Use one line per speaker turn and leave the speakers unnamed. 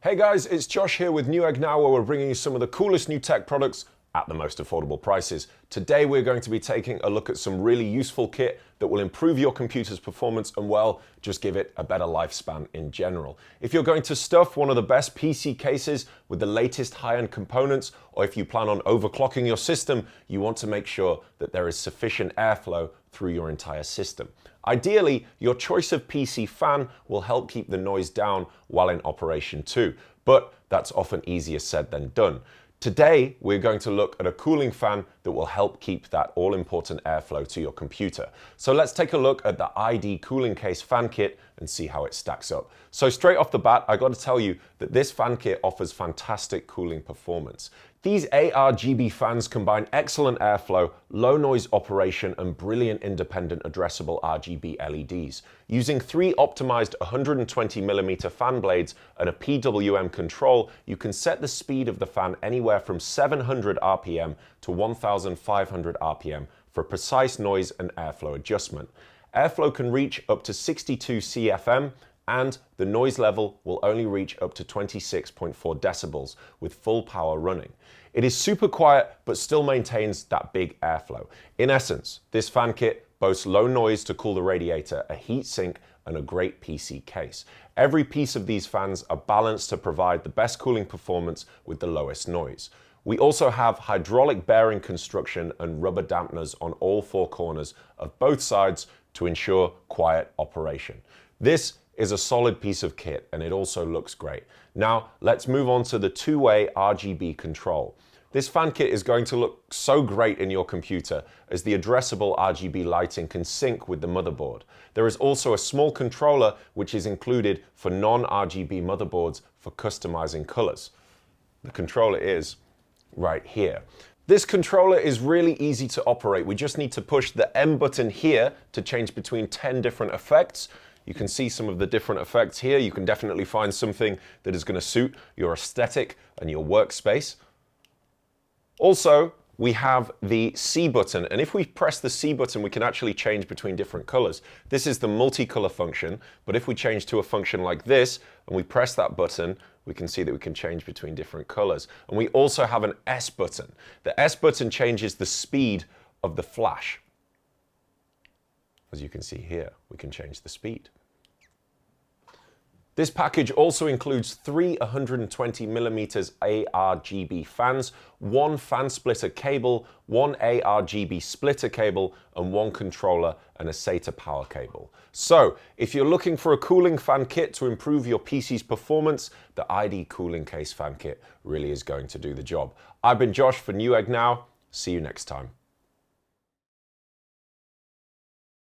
Hey guys, it's Josh here with Newegg Now, where we're bringing you some of the coolest new tech products at the most affordable prices. Today we're going to be taking a look at some really useful kit that will improve your computer's performance and, well, just give it a better lifespan in general. If you're going to stuff one of the best PC cases with the latest high-end components, or if you plan on overclocking your system, you want to make sure that there is sufficient airflow through your entire system. Ideally, your choice of PC fan will help keep the noise down while in operation too, but that's often easier said than done. Today, we're going to look at a cooling fan that will help keep that all-important airflow to your computer. So let's take a look at the ID cooling case fan kit and see how it stacks up. So straight off the bat, I got to tell you that this fan kit offers fantastic cooling performance. These ARGB fans combine excellent airflow, low noise operation, and brilliant independent addressable RGB LEDs. Using 3 optimized 120mm fan blades and a PWM control, you can set the speed of the fan anywhere from 700 RPM to 1500 RPM for precise noise and airflow adjustment. Airflow can reach up to 62 CFM, and the noise level will only reach up to 26.4 decibels with full power running. It is super quiet, but still maintains that big airflow. In essence, this fan kit boasts low noise to cool the radiator, a heat sink, and a great PC case. Every piece of these fans are balanced to provide the best cooling performance with the lowest noise. We also have hydraulic bearing construction and rubber dampeners on all 4 corners of both sides to ensure quiet operation. This is a solid piece of kit, and it also looks great. Now let's move on to the 2-way RGB control. This fan kit is going to look so great in your computer as the addressable RGB lighting can sync with the motherboard. There is also a small controller which is included for non-RGB motherboards for customizing colors. The controller is right here. This controller is really easy to operate. We just need to push the M button here to change between 10 different effects. You can see some of the different effects here. You can definitely find something that is going to suit your aesthetic and your workspace. Also, we have the C button, and if we press the C button, we can actually change between different colors. This is the multicolor function, but if we change to a function like this, and we press that button, we can see that we can change between different colors. And we also have an S button. The S button changes the speed of the flash. As you can see here, we can change the speed. This package also includes 3 120mm ARGB fans, 1 fan splitter cable, 1 ARGB splitter cable, and 1 controller and a SATA power cable. So, if you're looking for a cooling fan kit to improve your PC's performance, the ID cooling case fan kit really is going to do the job. I've been Josh for Newegg Now. See you next time.